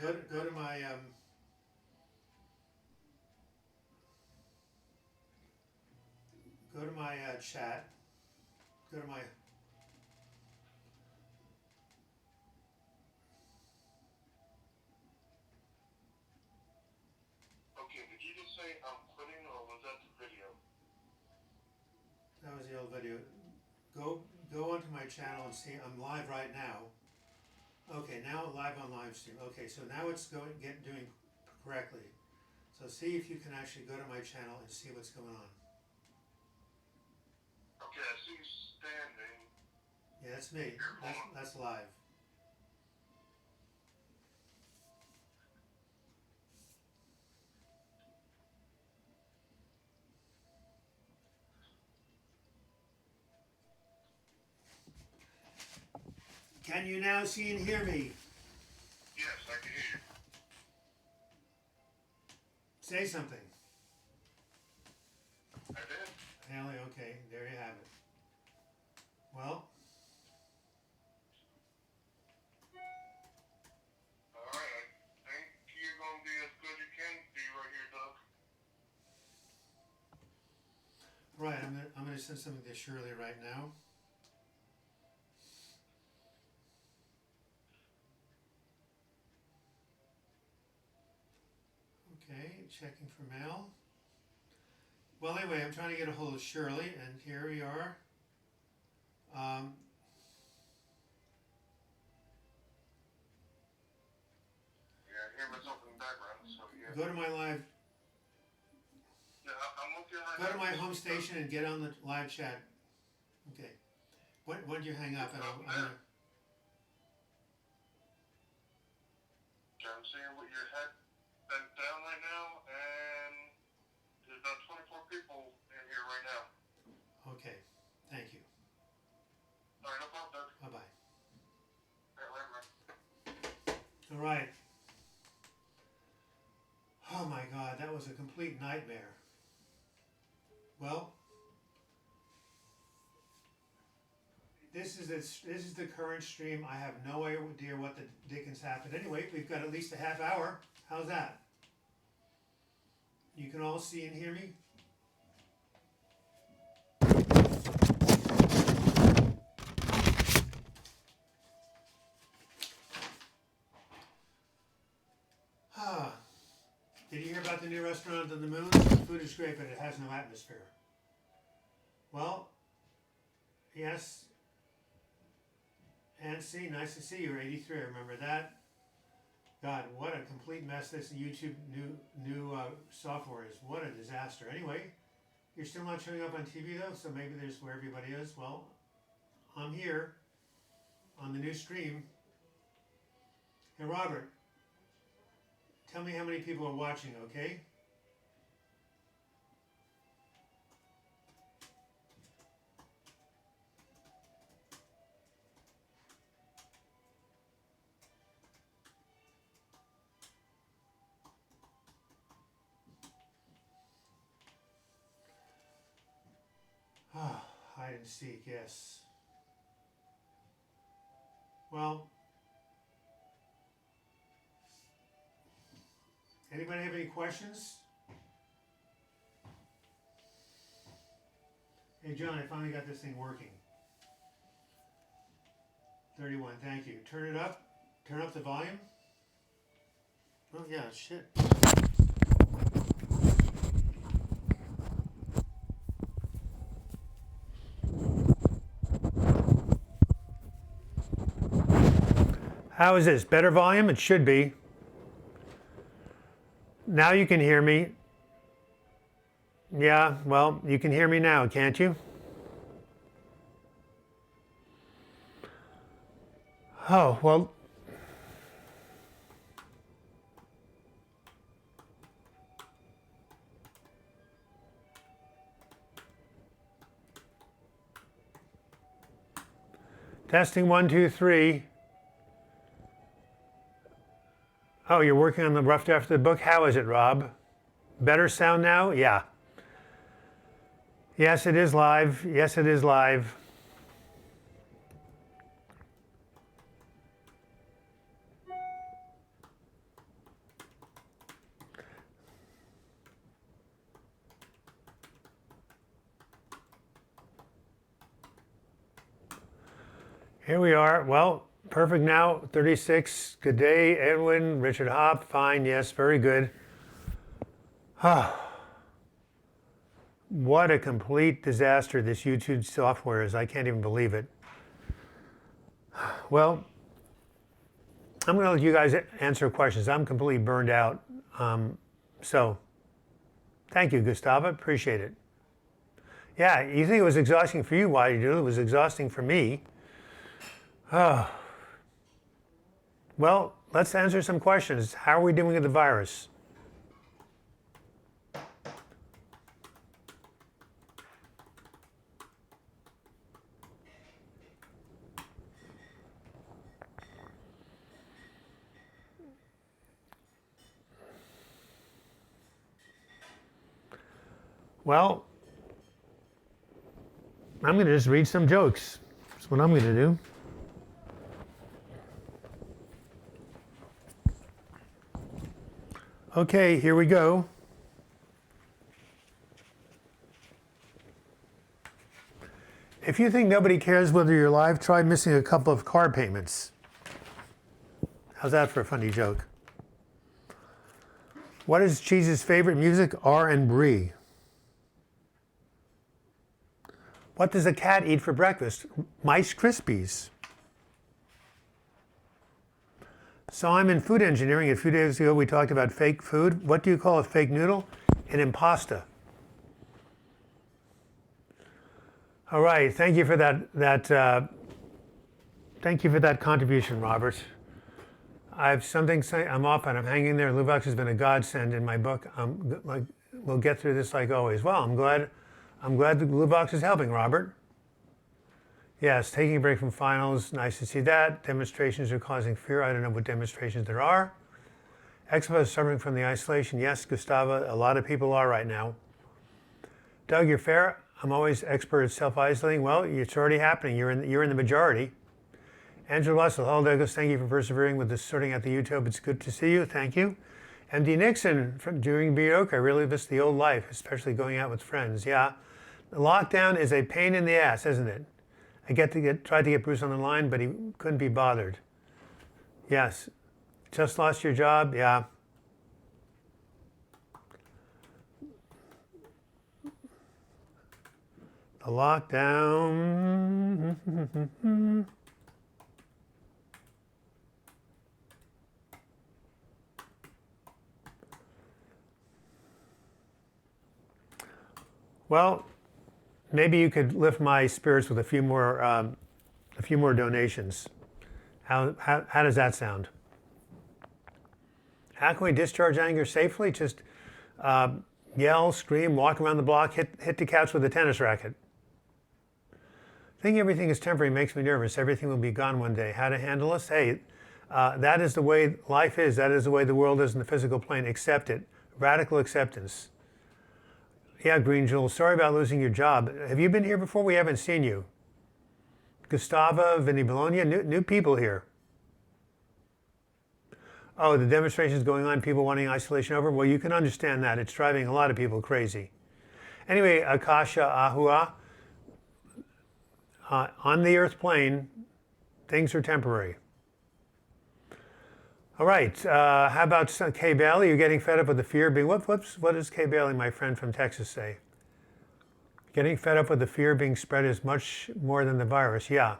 go to my chat. Go to my. Okay, did you just say I'm quitting, or was that the video? That was the old video. Go onto my channel and see. I'm live right now. Okay, now live on live stream. Okay, so now it's doing correctly. So see if you can actually go to my channel and see what's going on. Okay, I see you standing. Yeah, that's me. That's live. Can you now see and hear me? Yes, I can hear you. Say something. I did. Haley, okay, there you have it. Well, Alright, I think you're going to be as good as you can be right here, Doug. right, I'm gonna send something to Shirley right now. Okay, checking for mail. Well, anyway, I'm trying to get a hold of Shirley, and here we are. Yeah, I hear myself in the background, so yeah. Go to my live. Yeah, I'm with you right Go now. to my home station and get on the live chat. Okay. When did you hang up? And I'm gonna. I'm seeing with your head bent down right now, and there's about 24 people in here right now. Okay. Thank you. Alright, no problem, Doug. Bye bye. Right. All right. Oh my God, that was a complete nightmare. Well, this is the current stream. I have no idea what the dickens happened. Anyway, we've got at least a half hour. How's that? You can all see and hear me? Ah. Did you hear about the new restaurant on the moon? The food is great, but it has no atmosphere. Well, yes. Nancy, nice to see you. You're 83. I remember that. God, what a complete mess this YouTube new software is. What a disaster. Anyway, you're still not showing up on TV though, so maybe there's where everybody is. Well, I'm here on the new stream. Hey, Robert, tell me how many people are watching, okay? Ah, hide and seek, yes. Well, anybody have any questions? Hey, John, I finally got this thing working. 31, thank you. Turn it up. Turn up the volume. Oh, yeah, shit. How is this? Better volume? It should be. Now you can hear me. Yeah, well, you can hear me now, can't you? Oh, well. Testing 1, 2, 3. Oh, you're working on the rough draft of the book? How is it, Rob? Better sound now? Yeah. Yes, it is live. Yes, it is live. Here we are. Well, perfect now. 36. Good day, Edwin, Richard Hop. Fine. Yes, very good. What a complete disaster this YouTube software is. I can't even believe it. Well, I'm going to let you guys answer questions. I'm completely burned out. So, thank you, Gustavo. Appreciate it. Yeah, you think it was exhausting for you? Why did you do it? It was exhausting for me. Oh. Well, let's answer some questions. How are we doing with the virus? Well, I'm going to just read some jokes. That's what I'm going to do. Okay, here we go. If you think nobody cares whether you're alive, try missing a couple of car payments. How's that for a funny joke? What is Cheese's favorite music? R&B. What does a cat eat for breakfast? Rice Krispies. So I'm in food engineering. A few days ago we talked about fake food. What do you call a fake noodle? An impasta. All right, thank you for that. Thank you for that contribution, Robert. I have something to say. I'm off and I'm hanging there. Luvox has been a godsend in my book. We'll get through this like always. Well, I'm glad the Luvox is helping, Robert. Yes, taking a break from finals. Nice to see that. Demonstrations are causing fear. I don't know what demonstrations there are. Expo is suffering from the isolation. Yes, Gustavo, a lot of people are right now. Doug, you're fair. I'm always expert at self-isolating. Well, it's already happening. You're in the majority. Angela Russell, hello Douglas. Thank you for persevering with this sorting out the YouTube. It's good to see you. Thank you. MD Nixon from during Bioka. I really miss the old life, especially going out with friends. Yeah, the lockdown is a pain in the ass, isn't it? I tried to get Bruce on the line, but he couldn't be bothered. Yes. Just lost your job? Yeah. The lockdown. Well, maybe you could lift my spirits with a few more donations. How does that sound? How can we discharge anger safely? Just yell, scream, walk around the block, hit the couch with a tennis racket. Thinking everything is temporary makes me nervous. Everything will be gone one day. How to handle this? Hey, that is the way life is. That is the way the world is in the physical plane. Accept it. Radical acceptance. Yeah, Green Jewel, sorry about losing your job. Have you been here before? We haven't seen you. Gustavo, Vinny Bologna, new people here. Oh, the demonstration's going on, people wanting isolation over? Well, you can understand that. It's driving a lot of people crazy. Anyway, Akasha Ahua, on the earth plane, things are temporary. All right, how about Kay Bailey? You're getting fed up with the fear being, what does Kay Bailey, my friend from Texas, say? Getting fed up with the fear being spread is much more than the virus. Yeah,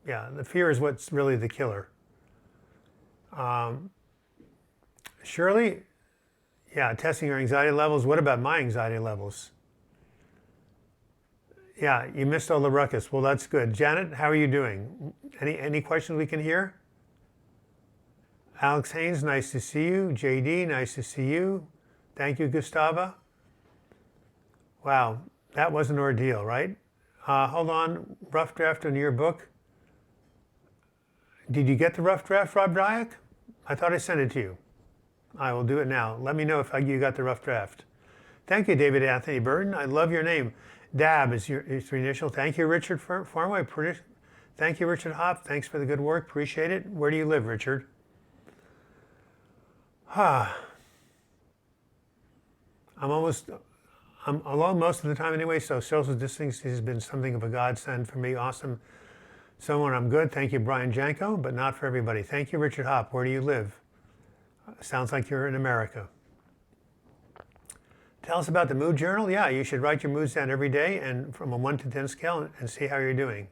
the fear is what's really the killer. Shirley, yeah, testing your anxiety levels. What about my anxiety levels? Yeah, you missed all the ruckus. Well, that's good. Janet, how are you doing? Any questions we can hear? Alex Haynes, nice to see you. JD, nice to see you. Thank you, Gustavo. Wow, that was an ordeal, right? Hold on, rough draft on your book. Did you get the rough draft, Rob Dyack? I thought I sent it to you. I will do it now. Let me know if you got the rough draft. Thank you, David Anthony Burton. I love your name. Dab is your initial. Thank you, Richard Farmway. Thank you, Richard Hop. Thanks for the good work. Appreciate it. Where do you live, Richard? I'm alone most of the time anyway, so social distancing has been something of a godsend for me. Awesome Someone, I'm good. Thank you, Brian Janko, but not for everybody. Thank you, Richard Hopp. Where do you live? Sounds like you're in America. Tell us about the mood journal. Yeah, you should write your moods down every day and from a 1 to 10 scale and see how you're doing.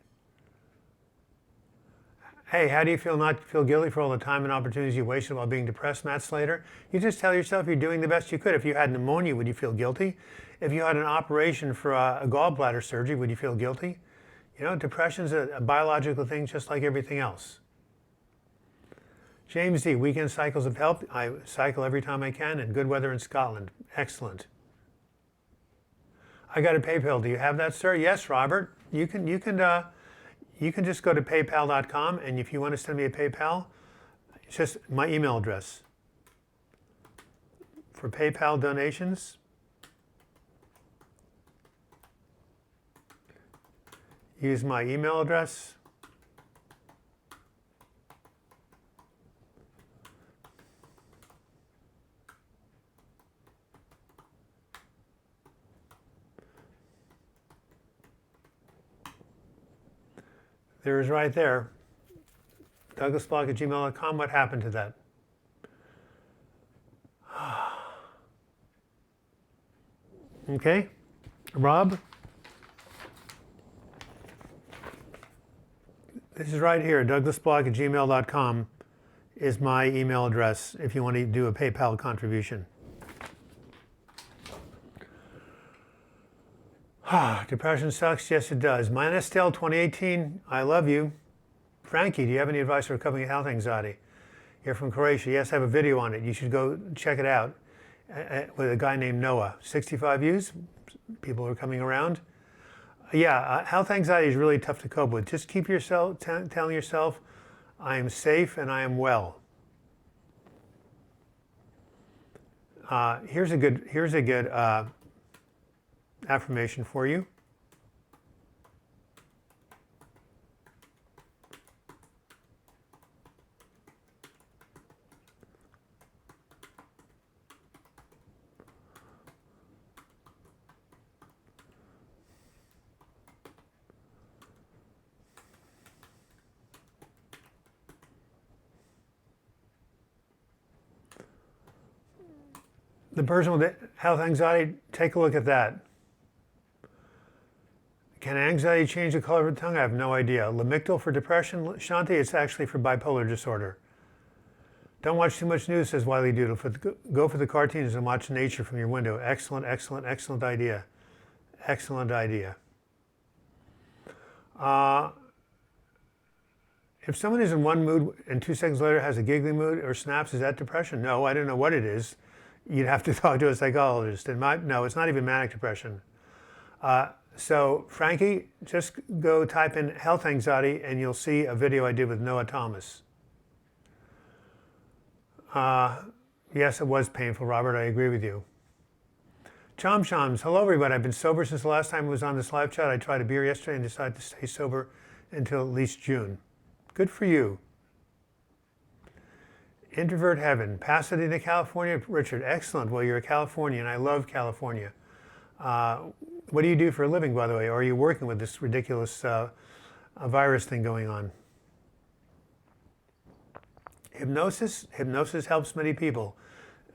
Hey, how do you feel not feel guilty for all the time and opportunities you wasted while being depressed, Matt Slater? You just tell yourself you're doing the best you could. If you had pneumonia, would you feel guilty? If you had an operation for a gallbladder surgery, would you feel guilty? You know, depression's a biological thing just like everything else. James D, weekend cycles have helped. I cycle every time I can, and good weather in Scotland. Excellent. I got a PayPal. Do you have that, sir? Yes, Robert. You can just go to paypal.com, and if you want to send me a PayPal, it's just my email address. For PayPal donations, use my email address. There is right there. DouglasBlock@gmail.com. What happened to that? Okay. Rob? This is right here. DouglasBlock@gmail.com is my email address if you want to do a PayPal contribution. Depression sucks. Yes, it does. Mine Estelle 2018. I love you. Frankie, do you have any advice for recovering health anxiety? You're from Croatia. Yes, I have a video on it. You should go check it out with a guy named Noah. 65 views. People are coming around. Yeah, health anxiety is really tough to cope with. Just keep yourself telling yourself, I am safe and I am well. Here's a good affirmation for you. The person with health anxiety, take a look at that. Can anxiety change the color of the tongue? I have no idea. Lamictal for depression, Shanti, it's actually for bipolar disorder. Don't watch too much news, says Wiley Doodle. Go for the cartoons and watch nature from your window. Excellent, excellent, excellent idea. Excellent idea. If someone is in one mood and 2 seconds later has a giggly mood or snaps, is that depression? No, I don't know what it is. You'd have to talk to a psychologist. No, it's not even manic depression. So, Frankie, just go type in health anxiety and you'll see a video I did with Noah Thomas. Yes, it was painful, Robert. I agree with you. Chom Choms, hello everybody. I've been sober since the last time I was on this live chat. I tried a beer yesterday and decided to stay sober until at least June. Good for you. Introvert Heaven, Pasadena, California. Richard, excellent. Well, you're a Californian. I love California. What do you do for a living, by the way? Or are you working with this ridiculous virus thing going on? Hypnosis helps many people.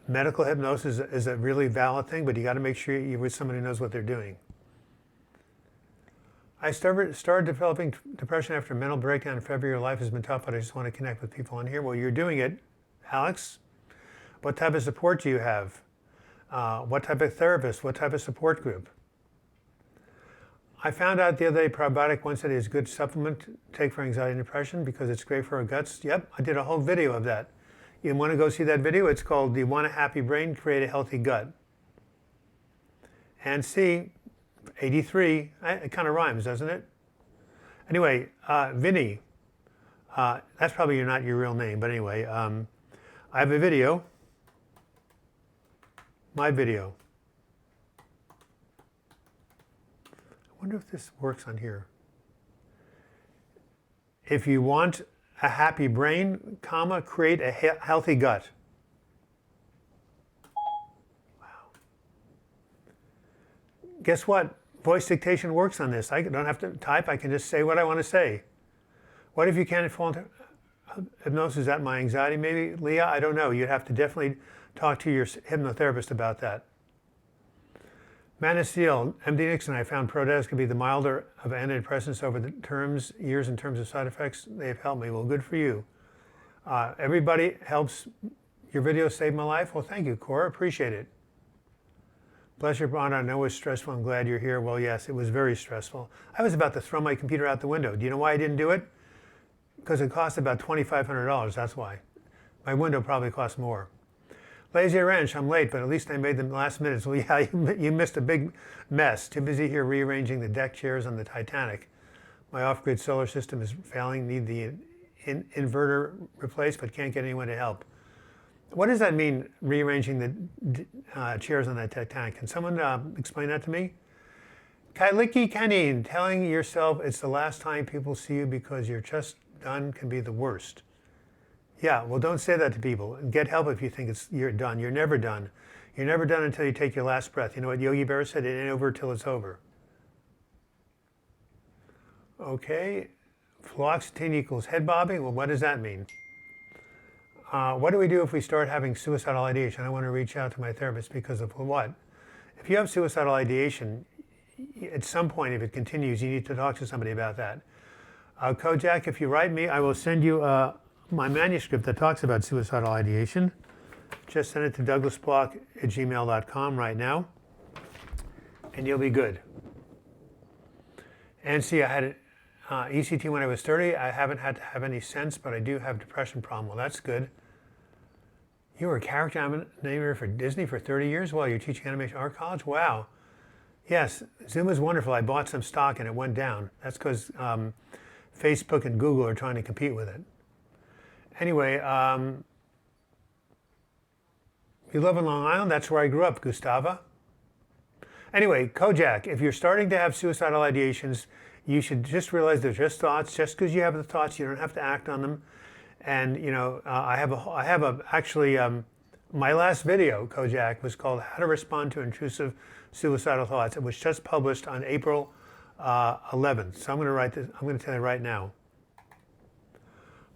Medical hypnosis is a really valid thing, but you got to make sure you're with somebody who knows what they're doing. I started developing depression after a mental breakdown in February. Life has been tough, but I just want to connect with people on here. Well, you're doing it, Alex. What type of support do you have? What type of therapist? What type of support group? I found out the other day probiotic 1 study is a good supplement to take for anxiety and depression because it's great for our guts. Yep, I did a whole video of that. You want to go see that video? It's called Do You Want a Happy Brain? Create a Healthy Gut. And C, 83, it kind of rhymes, doesn't it? Anyway, Vinny, that's probably not your real name, but anyway, I have a video, my video. I wonder if this works on here. If you want a happy brain, comma, create a healthy gut. Wow. Guess what? Voice dictation works on this. I don't have to type. I can just say what I want to say. What if you can't fall into hypnosis? Is that my anxiety maybe? Leah, I don't know. You'd have to definitely talk to your hypnotherapist about that. Manasiel, MD Nixon, I found Prodex could be the milder of antidepressants over the years in terms of side effects. They've helped me. Well, good for you. Everybody helps. Your video saved my life. Well, thank you, Cora. Appreciate it. Bless your honor. I know it was stressful. I'm glad you're here. Well, yes, it was very stressful. I was about to throw my computer out the window. Do you know why I didn't do it? Because it cost about $2,500. That's why. My window probably cost more. Lazy Ranch, I'm late, but at least I made them last minutes. Well, yeah, you missed a big mess. Too busy here rearranging the deck chairs on the Titanic. My off-grid solar system is failing. Need the inverter replaced, but can't get anyone to help. What does that mean, rearranging the chairs on the Titanic? Can someone explain that to me? Kailiki Kanin, telling yourself it's the last time people see you because you're just done can be the worst. Yeah, well, don't say that to people. Get help if you think you're done. You're never done. You're never done until you take your last breath. You know what Yogi Berra said? It ain't over till it's over. Okay, fluoxetine equals head bobbing. Well, what does that mean? What do we do if we start having suicidal ideation? I want to reach out to my therapist because of what? If you have suicidal ideation, at some point, if it continues, you need to talk to somebody about that. Kojak, if you write me, I will send you my manuscript that talks about suicidal ideation. Just send it to douglasblock@gmail.com right now, and you'll be good. And see, I had ECT when I was 30. I haven't had to have any since, but I do have depression problem. Well, that's good. You were a character animator for Disney for 30 years while you're teaching animation art college? Wow. Yes, Zoom is wonderful. I bought some stock and it went down. That's because Facebook and Google are trying to compete with it. Anyway, you live in Long Island? That's where I grew up, Gustava. Anyway, Kojak, if you're starting to have suicidal ideations, you should just realize they're just thoughts. Just because you have the thoughts, you don't have to act on them. And you know, actually, my last video, Kojak, was called "How to Respond to Intrusive Suicidal Thoughts." It was just published on April 11th. So I'm going to write this. I'm going to tell you right now.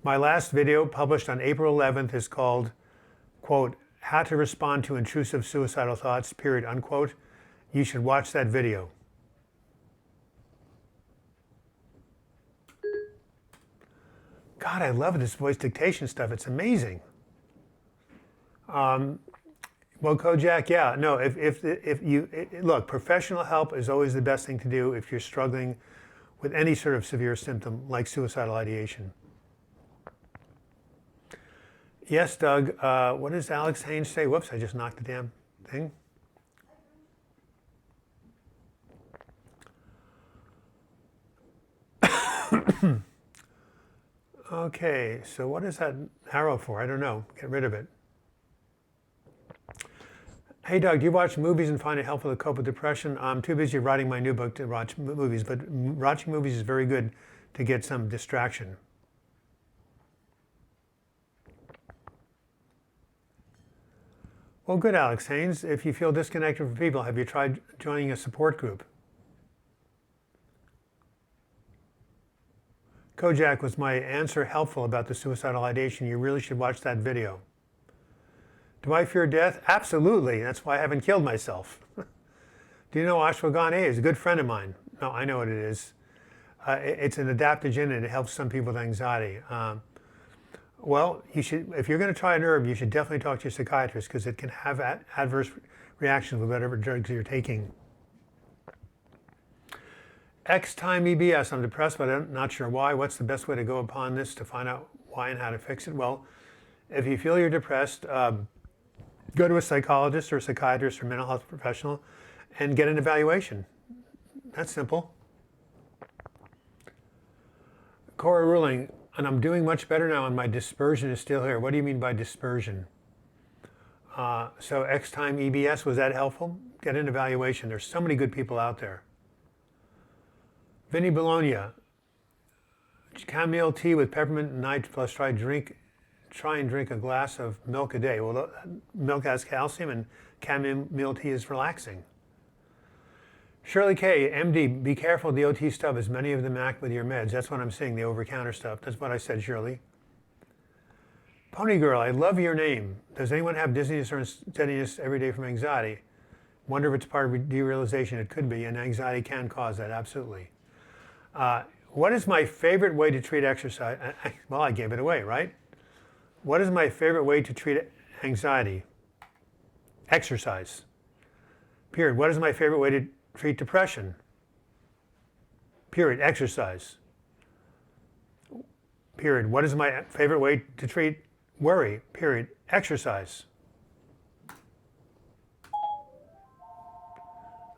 My last video, published on April 11th, is called, quote, "How to Respond to Intrusive Suicidal Thoughts," period, unquote. You should watch that video. God, I love this voice dictation stuff. It's amazing. Well, Kojak, yeah, no. If you look, professional help is always the best thing to do if you're struggling with any sort of severe symptom like suicidal ideation. Yes, Doug. What does Alex Haynes say? Whoops, I just knocked the damn thing. Okay, so what is that arrow for? I don't know. Get rid of it. Hey, Doug, do you watch movies and find it helpful to cope with depression? I'm too busy writing my new book to watch movies, but watching movies is very good to get some distraction. Well, good, Alex Haynes. If you feel disconnected from people, have you tried joining a support group? Kojak, was my answer helpful about the suicidal ideation? You really should watch that video. Do I fear death? Absolutely. That's why I haven't killed myself. Do you know ashwagandha is a good friend of mine? No, I know what it is. It's an adaptogen and it helps some people with anxiety. Well, you should, if you're going to try an herb, you should definitely talk to your psychiatrist because it can have adverse reactions with whatever drugs you're taking. X-time EBS. I'm depressed, but I'm not sure why. What's the best way to go upon this to find out why and how to fix it? Well, if you feel you're depressed, go to a psychologist or a psychiatrist or mental health professional and get an evaluation. That's simple. Cora Ruling, and I'm doing much better now and my dispersion is still here. What do you mean by dispersion? So X-time EBS, was that helpful? Get an evaluation. There's so many good people out there. Vinny Bologna, chamomile tea with peppermint and night plus try and drink a glass of milk a day. Well, milk has calcium and chamomile tea is relaxing. Shirley K, MD, be careful the OT stuff, as many of them act with your meds. That's what I'm saying, the over-counter stuff. That's what I said, Shirley. Pony Girl, I love your name. Does anyone have dizziness or unsteadiness every day from anxiety? Wonder if it's part of derealization. It could be, and anxiety can cause that, absolutely. What is my favorite way to treat exercise? Well, I gave it away, right? What is my favorite way to treat anxiety? Exercise. Period. What is my favorite way to treat depression? Period. Exercise. Period. What is my favorite way to treat worry? Period. Exercise.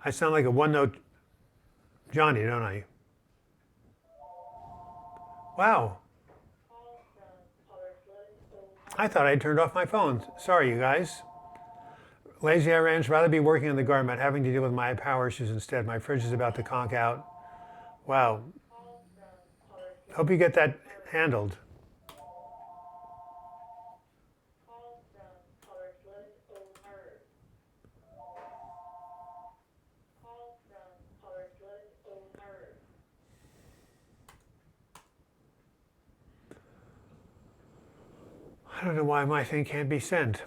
I sound like a one-note Johnny, don't I? Wow. I thought I turned off my phone. Sorry, you guys. Lazy Iran's rather be working in the garden, but having to deal with my power issues instead. My fridge is about to conk out. Wow. Hope you get that handled. I don't know why my thing can't be sent.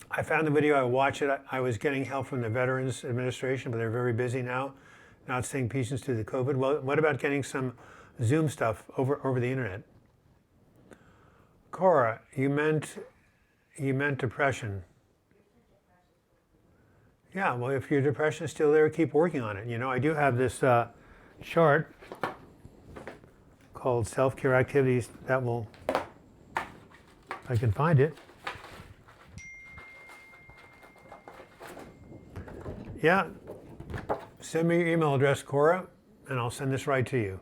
I found the video, I watched it. I was getting help from the Veterans Administration, but they're very busy now, not seeing patients through the COVID. Well, what about getting some Zoom stuff over the internet? Cora, you meant depression. Yeah, well, if your depression is still there, keep working on it. You know, I do have this chart called Self-Care Activities that will, if I can find it. Yeah, send me your email address, Cora, and I'll send this right to you.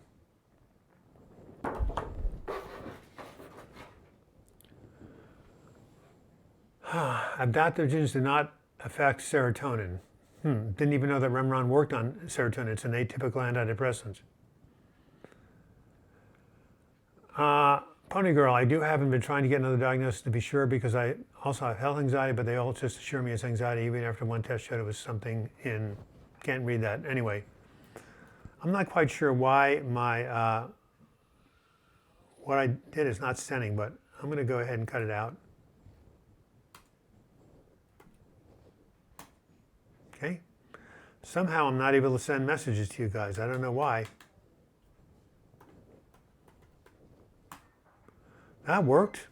Adaptogens do not affect serotonin. Didn't even know that Remeron worked on serotonin. It's an atypical antidepressant. Pony Girl, I haven't been trying to get another diagnosis to be sure, because I also have health anxiety, but they all just assure me it's anxiety even after one test showed it was something in, can't read that. Anyway, I'm not quite sure why my, what I did is not sending, but I'm going to go ahead and cut it out. Okay. Somehow I'm not able to send messages to you guys. I don't know why. That worked.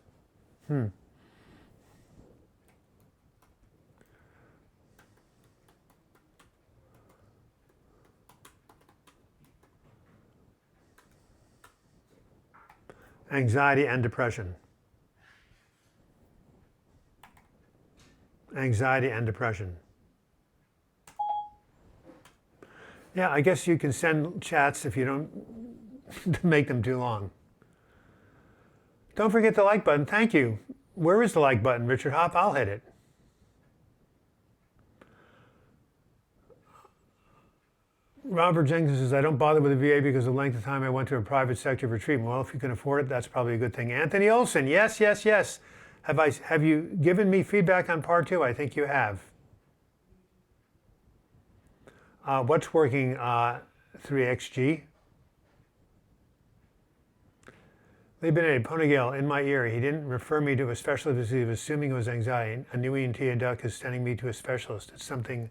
Anxiety and depression. Anxiety and depression. Yeah, I guess you can send chats if you don't make them too long. Don't forget the like button. Thank you. Where is the like button, Richard Hop? I'll hit it. Robert Jenkins says, I don't bother with the VA because of the length of time I went to a private sector for treatment. Well, if you can afford it, that's probably a good thing. Anthony Olson, yes, yes, yes. Have you given me feedback on part 2? I think you have. What's working 3XG? They've been a Ponygale in my ear. He didn't refer me to a specialist because he was assuming it was anxiety. A new ENT doc is sending me to a specialist. It's something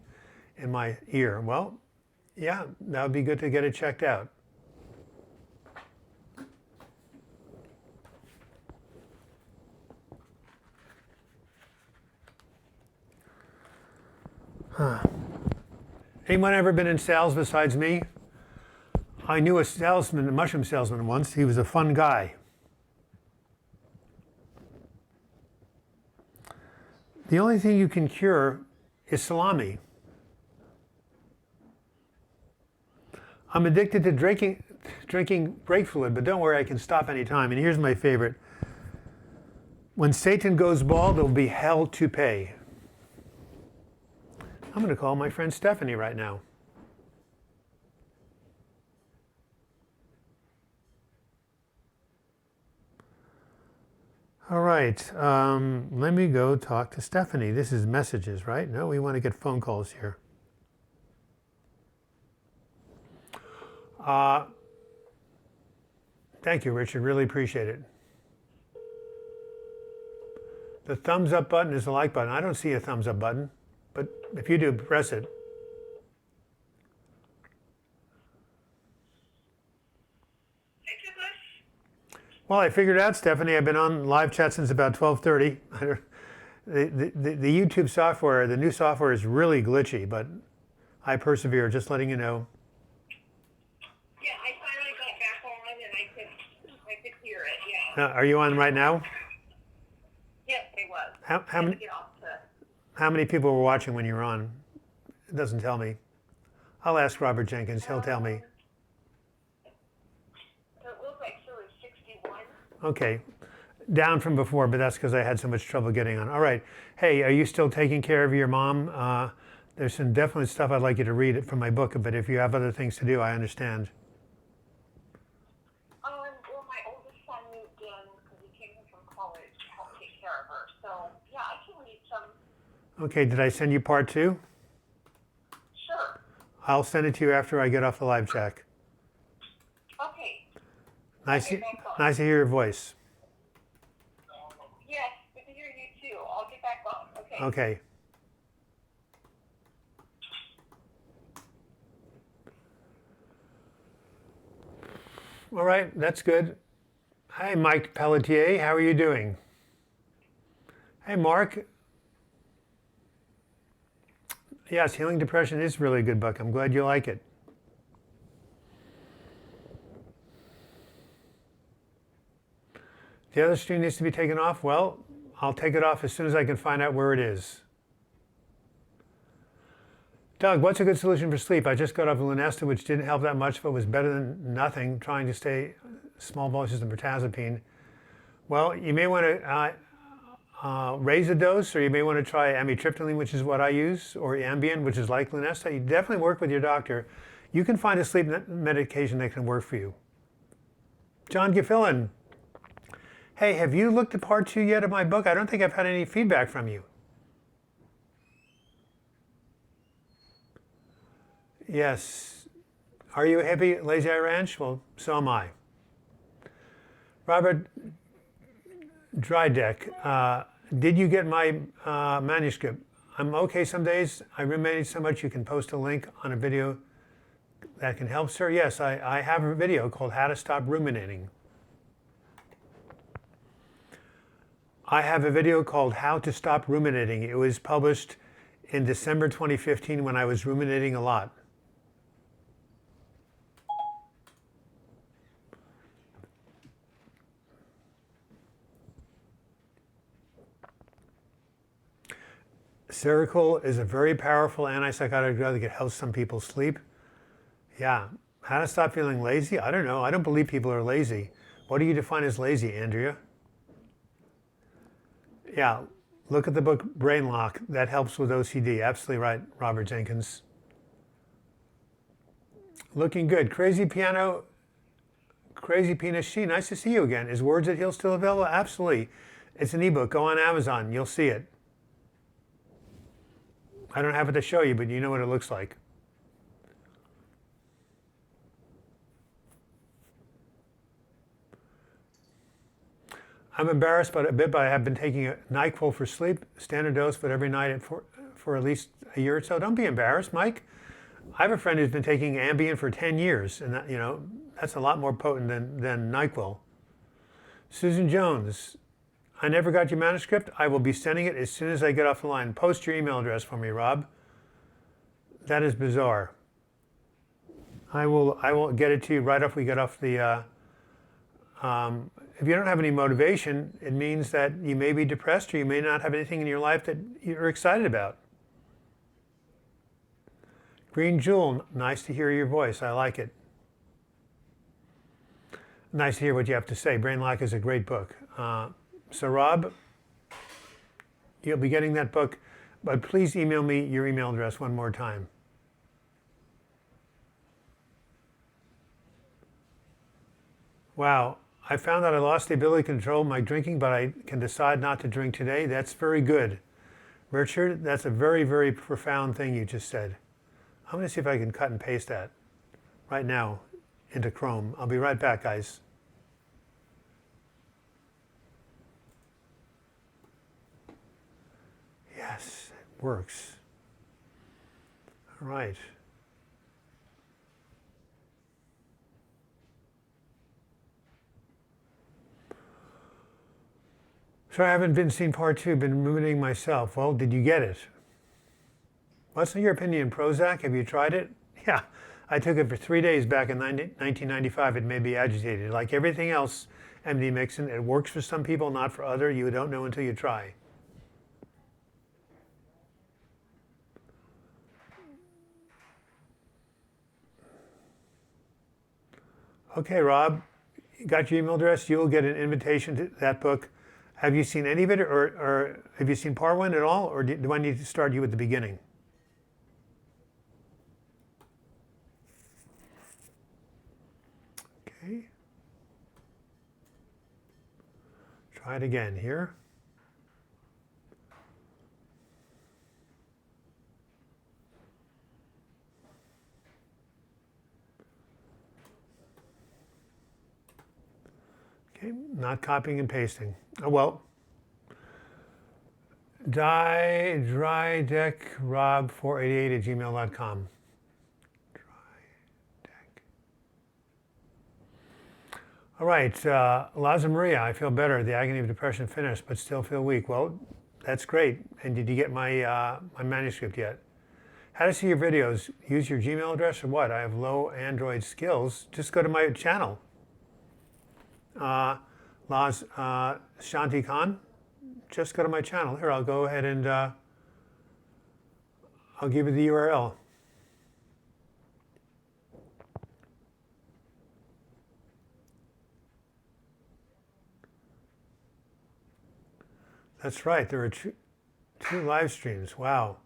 in my ear. Well, yeah, that would be good to get it checked out. Anyone ever been in sales besides me? I knew a salesman, a mushroom salesman once. He was a fun guy. The only thing you can cure is salami. I'm addicted to drinking brake fluid, but don't worry, I can stop anytime. And here's my favorite. When Satan goes bald, there'll be hell to pay. I'm going to call my friend Stephanie right now. All right, let me go talk to Stephanie. This is messages, right? No, we want to get phone calls here. Thank you, Richard. Really appreciate it. The thumbs up button is the like button. I don't see a thumbs up button, but if you do, press it. Well, I figured out, Stephanie. I've been on live chat since about 12:30. The YouTube software, the new software is really glitchy, but I persevere. Just letting you know. Yeah, I finally got back on and I could hear it. Yeah. Are you on right now? Yes, it was. How many people were watching when you were on? It doesn't tell me. I'll ask Robert Jenkins. He'll tell me. It looks like there was 61. Okay. Down from before, but that's because I had so much trouble getting on. All right. Hey, are you still taking care of your mom? There's some definite stuff I'd like you to read from my book, but if you have other things to do, I understand. Well, my oldest son moved in because he came home from college to help take care of her. So, yeah, I can read some. Okay, did I send you part 2? Sure. I'll send it to you after I get off the live chat. Okay. Nice to hear your voice. Yes, good to hear you too. I'll get back on. Okay. Okay. All right, that's good. Hi, Mike Pelletier. How are you doing? Hey, Mark. Yes, Healing Depression is really a good book. I'm glad you like it. The other screen needs to be taken off. Well, I'll take it off as soon as I can find out where it is. Doug, what's a good solution for sleep? I just got off Lunesta, which didn't help that much, but was better than nothing, trying to stay small doses of mirtazapine. Well, you may want to raise the dose, or you may want to try amitriptyline, which is what I use, or Ambien, which is like Lunesta. You definitely work with your doctor. You can find a sleep medication that can work for you. John Geffilin. Hey, have you looked at part 2 yet of my book? I don't think I've had any feedback from you. Yes. Are you a hippie at Lazy Eye Ranch? Well, so am I. Robert Drydeck, did you get my manuscript? I'm okay some days. I ruminated so much you can post a link on a video that can help, sir. Yes, I have a video called How to Stop Ruminating. I have a video called How to Stop Ruminating. It was published in December 2015 when I was ruminating a lot. Seroquel is a very powerful antipsychotic drug that helps some people sleep. Yeah. How to stop feeling lazy? I don't know. I don't believe people are lazy. What do you define as lazy, Andrea? Yeah. Look at the book Brain Lock. That helps with OCD. Absolutely right, Robert Jenkins. Looking good. Crazy Piano, Crazy Penis She. Nice to see you again. Is Words That Heal still available? Absolutely. It's an ebook. Go on Amazon. You'll see it. I don't have it to show you, but you know what it looks like. I'm embarrassed but I have been taking a NyQuil for sleep, standard dose, but every night for at least a year or so. Don't be embarrassed, Mike. I have a friend who's been taking Ambien for 10 years, and that, that's a lot more potent than NyQuil. Susan Jones, I never got your manuscript. I will be sending it as soon as I get off the line. Post your email address for me, Rob. That is bizarre. I will get it to you right after we get off the. If you don't have any motivation, it means that you may be depressed or you may not have anything in your life that you're excited about. Green Jewel, nice to hear your voice. I like it. Nice to hear what you have to say. Brain Lock is a great book. So Rob, you'll be getting that book, but please email me your email address one more time. Wow, I found out I lost the ability to control my drinking, but I can decide not to drink today. That's very good. Richard, that's a very, very profound thing you just said. I'm going to see if I can cut and paste that right now. into Chrome. I'll be right back, guys. Yes, it works. All right. So I haven't been seen part 2, been ruminating myself. Well, did you get it? What's your opinion, Prozac? Have you tried it? Yeah, I took it for 3 days back in 1995. It made me agitated. Like everything else, MD Mixon, it works for some people, not for other. You don't know until you try. Okay, Rob, you got your email address. You will get an invitation to that book. Have you seen any of it, or have you seen part 1 at all, or do I need to start you at the beginning? Okay. Try it again here. Okay, not copying and pasting. Oh, well. drydecrob488@gmail.com. All right, Laza Maria, I feel better. The agony of depression finished, but still feel weak. Well, that's great. And did you get my my manuscript yet? How to see your videos? Use your Gmail address or what? I have low Android skills. Just go to my channel. Laz Shanti Khan. Just go to my channel. Here, I'll go ahead and I'll give you the URL. That's right. There are two live streams. Wow.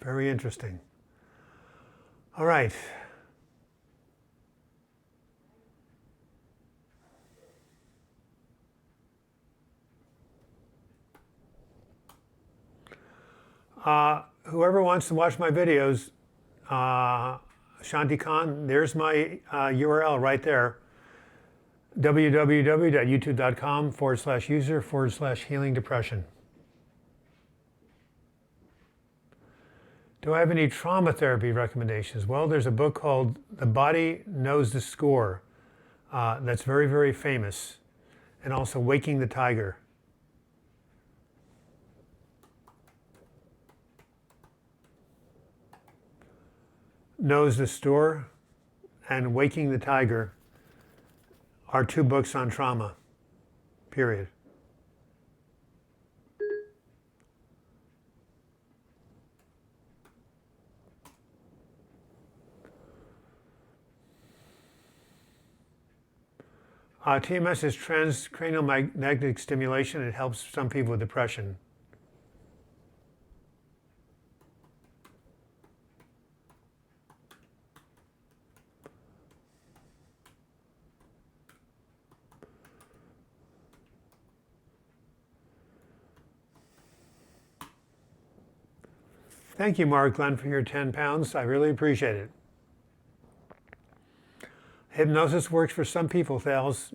Very interesting. All right. Whoever wants to watch my videos, Shanti Khan, there's my URL right there. www.youtube.com/user/healing depression. Do I have any trauma therapy recommendations? Well, there's a book called The Body Knows the Score that's very, very famous, and also Waking the Tiger. Knows the Score and Waking the Tiger are 2 books on trauma, period. TMS is transcranial magnetic stimulation. It helps some people with depression. Thank you, Mark Glenn, for your 10 pounds. I really appreciate it. Hypnosis works for some people, Thales.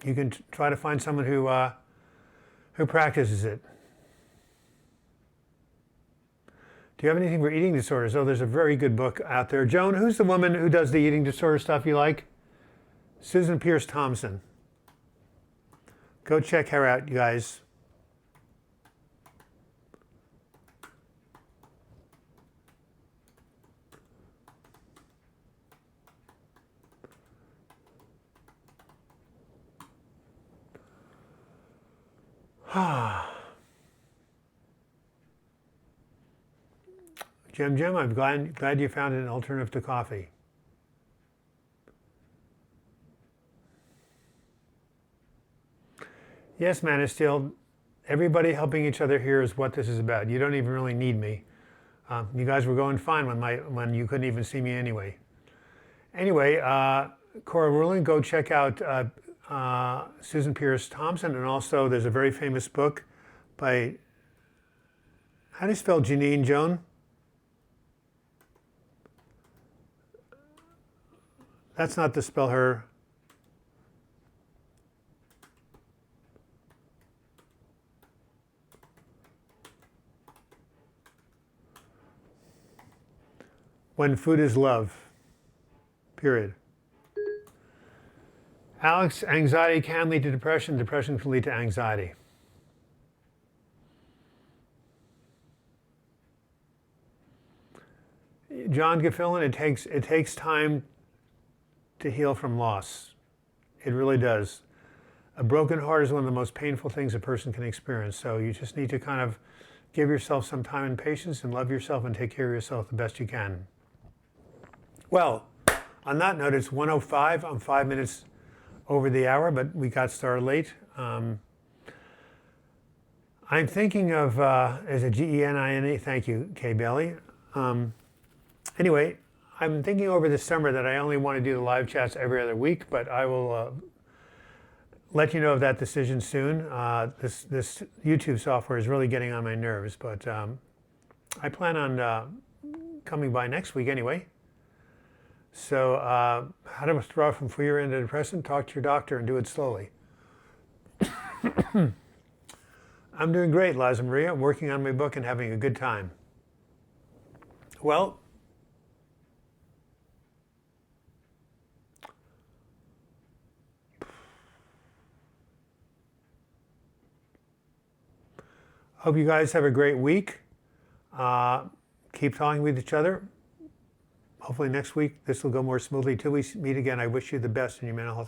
You can try to find someone who practices it. Do you have anything for eating disorders? Oh, there's a very good book out there. Joan, who's the woman who does the eating disorder stuff you like? Susan Pierce Thompson. Go check her out, you guys. Jim, I'm glad you found an alternative to coffee. Yes, Man of Steel, everybody helping each other here is what this is about. You don't even really need me. You guys were going fine when you couldn't even see me anyway. Anyway, Cora Ruling, go check out Susan Pierce Thompson, and also there's a very famous book by, how do you spell Janine Joan? That's not to spell her. When food is love. Period. Alex, anxiety can lead to depression. Depression can lead to anxiety. John Gaffilan, it takes time to heal from loss. It really does. A broken heart is one of the most painful things a person can experience. So you just need to kind of give yourself some time and patience and love yourself and take care of yourself the best you can. Well, on that note, it's 1:05. I'm 5 minutes over the hour, but we got started late. I'm thinking of, as a Genine, thank you, Kay Bailey. Anyway, I'm thinking over the summer that I only want to do the live chats every other week, but I will let you know of that decision soon. This YouTube software is really getting on my nerves, but I plan on coming by next week anyway. So how to withdraw from fear and depression, talk to your doctor and do it slowly. I'm doing great, Liza Maria. I'm working on my book and having a good time. Well, hope you guys have a great week. Keep talking with each other. Hopefully next week this will go more smoothly. Till we meet again, I wish you the best in your mental health